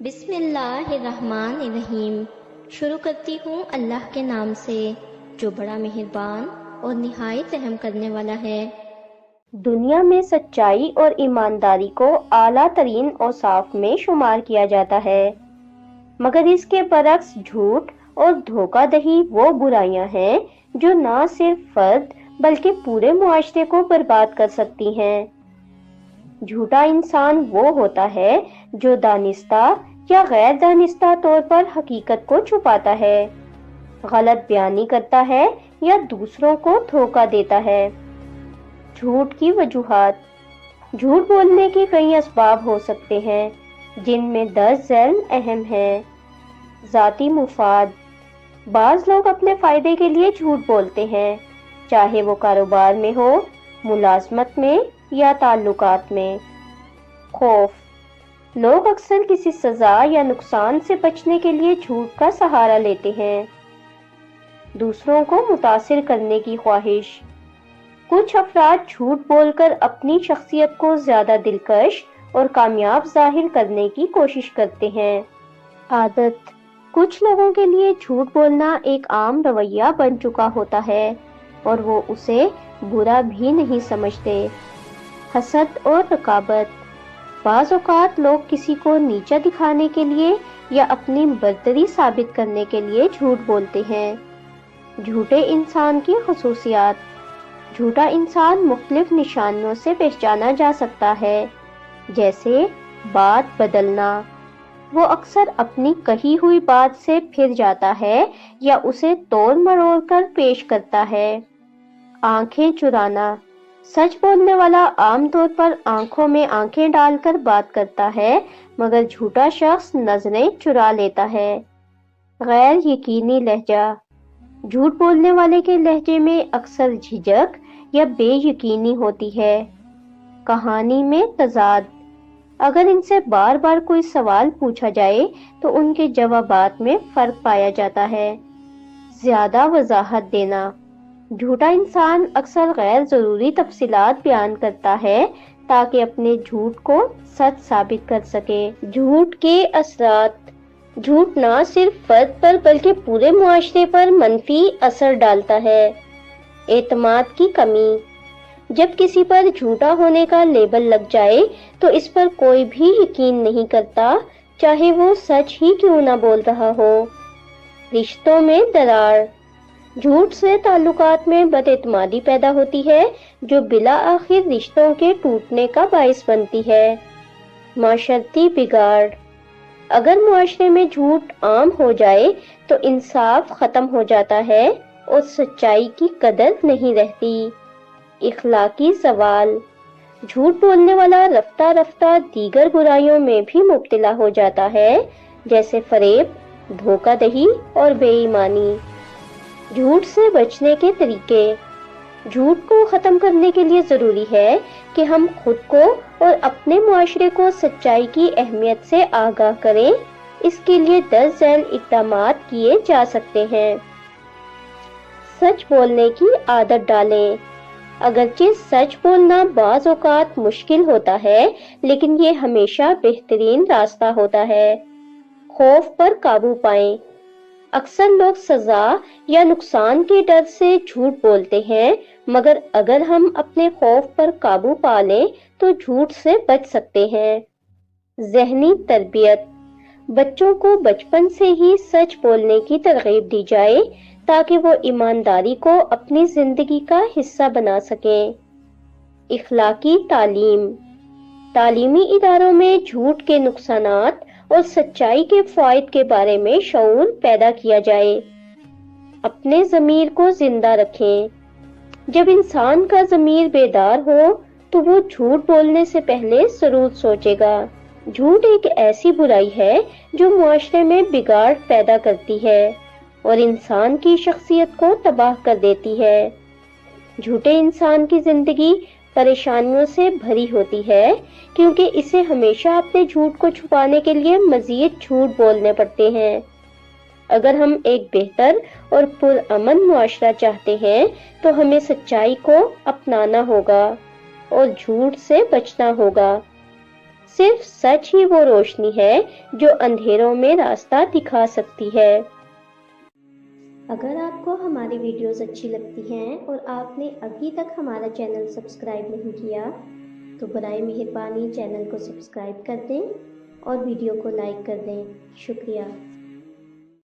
بسم اللہ الرحمن الرحیم۔ شروع کرتی ہوں اللہ کے نام سے جو بڑا مہربان اور نہایت رحم کرنے والا ہے۔ دنیا میں سچائی اور ایمانداری کو اعلیٰ ترین اوصاف میں شمار کیا جاتا ہے، مگر اس کے برعکس جھوٹ اور دھوکہ دہی وہ برائیاں ہیں جو نہ صرف فرد بلکہ پورے معاشرے کو برباد کر سکتی ہیں۔ جھوٹا انسان وہ ہوتا ہے جو دانستہ یا غیر دانستہ طور پر حقیقت کو چھپاتا ہے، غلط بیانی کرتا ہے یا دوسروں کو دھوکہ دیتا ہے۔ جھوٹ کی وجوہات۔ جھوٹ بولنے کے کئی اسباب ہو سکتے ہیں جن میں درج ذیل اہم ہیں۔ ذاتی مفاد۔ بعض لوگ اپنے فائدے کے لیے جھوٹ بولتے ہیں، چاہے وہ کاروبار میں ہو، ملازمت میں یا تعلقات میں۔ خوف۔ لوگ اکثر کسی سزا یا نقصان سے بچنے کے لیے جھوٹ کا سہارا لیتے ہیں۔ دوسروں کو متاثر کرنے کی خواہش۔ کچھ افراد جھوٹ بول کر اپنی شخصیت کو زیادہ دلکش اور کامیاب ظاہر کرنے کی کوشش کرتے ہیں۔ عادت۔ کچھ لوگوں کے لیے جھوٹ بولنا ایک عام رویہ بن چکا ہوتا ہے اور وہ اسے برا بھی نہیں سمجھتے۔ حسد اور رقابت۔ بعض اوقات لوگ کسی کو نیچا دکھانے کے لیے یا اپنی برتری ثابت کرنے کے لیے جھوٹ بولتے ہیں۔ جھوٹے انسان کی خصوصیات۔ جھوٹا انسان مختلف نشانیوں سے پہچانا جا سکتا ہے، جیسے بات بدلنا۔ وہ اکثر اپنی کہی ہوئی بات سے پھر جاتا ہے یا اسے توڑ مروڑ کر پیش کرتا ہے۔ آنکھیں چرانا۔ سچ بولنے والا عام طور پر آنکھوں میں آنکھیں ڈال کر بات کرتا ہے، مگر جھوٹا شخص نظریں چرا لیتا ہے۔ غیر یقینی لہجہ۔ جھوٹ بولنے والے کے لہجے میں اکثر جھجک یا بے یقینی ہوتی ہے۔ کہانی میں تضاد۔ اگر ان سے بار بار کوئی سوال پوچھا جائے تو ان کے جوابات میں فرق پایا جاتا ہے۔ زیادہ وضاحت دینا۔ جھوٹا انسان اکثر غیر ضروری تفصیلات بیان کرتا ہے تاکہ اپنے جھوٹ کو سچ ثابت کر سکے۔ جھوٹ کے اثرات۔ جھوٹ نہ صرف فرد پر بلکہ پورے معاشرے پر منفی اثر ڈالتا ہے۔ اعتماد کی کمی۔ جب کسی پر جھوٹا ہونے کا لیبل لگ جائے تو اس پر کوئی بھی یقین نہیں کرتا، چاہے وہ سچ ہی کیوں نہ بول رہا ہو۔ رشتوں میں دراڑ۔ جھوٹ سے تعلقات میں بد اعتمادی پیدا ہوتی ہے جو بالآخر رشتوں کے ٹوٹنے کا باعث بنتی ہے۔ معاشرتی بگاڑ۔ اگر معاشرے میں جھوٹ عام ہو جائے تو انصاف ختم ہو جاتا ہے اور سچائی کی قدر نہیں رہتی۔ اخلاقی زوال۔ جھوٹ بولنے والا رفتہ رفتہ دیگر برائیوں میں بھی مبتلا ہو جاتا ہے، جیسے فریب، دھوکہ دہی اور بے ایمانی۔ جھوٹ سے بچنے کے طریقے۔ جھوٹ کو ختم کرنے کے لیے ضروری ہے کہ ہم خود کو اور اپنے معاشرے کو سچائی کی اہمیت سے آگاہ کریں۔ اس کے لیے درج ذیل اقدامات کیے جا سکتے ہیں۔ سچ بولنے کی عادت ڈالیں۔ اگرچہ سچ بولنا بعض اوقات مشکل ہوتا ہے، لیکن یہ ہمیشہ بہترین راستہ ہوتا ہے۔ خوف پر قابو پائیں۔ اکثر لوگ سزا یا نقصان کے ڈر سے جھوٹ بولتے ہیں، مگر اگر ہم اپنے خوف پر قابو پا لیں تو جھوٹ سے بچ سکتے ہیں۔ ذہنی تربیت۔ بچوں کو بچپن سے ہی سچ بولنے کی ترغیب دی جائے تاکہ وہ ایمانداری کو اپنی زندگی کا حصہ بنا سکیں۔ اخلاقی تعلیم۔ تعلیمی اداروں میں جھوٹ کے نقصانات اور سچائی کے فوائد کے بارے میں شعور پیدا کیا جائے۔ اپنے ضمیر کو زندہ رکھیں۔ جب انسان کا ضمیر بیدار ہو تو وہ جھوٹ بولنے سے پہلے ضرور سوچے گا۔ جھوٹ ایک ایسی برائی ہے جو معاشرے میں بگاڑ پیدا کرتی ہے اور انسان کی شخصیت کو تباہ کر دیتی ہے۔ جھوٹے انسان کی زندگی پریشانیوں سے بھری ہوتی ہے کیونکہ اسے ہمیشہ اپنے جھوٹ کو چھپانے کے لیے مزید جھوٹ بولنے پڑتے ہیں۔ اگر ہم ایک بہتر اور پرامن معاشرہ چاہتے ہیں تو ہمیں سچائی کو اپنانا ہوگا اور جھوٹ سے بچنا ہوگا۔ صرف سچ ہی وہ روشنی ہے جو اندھیروں میں راستہ دکھا سکتی ہے۔ اگر آپ کو ہماری ویڈیوز اچھی لگتی ہیں اور آپ نے ابھی تک ہمارا چینل سبسکرائب نہیں کیا تو برائے مہربانی چینل کو سبسکرائب کر دیں اور ویڈیو کو لائک کر دیں۔ شکریہ۔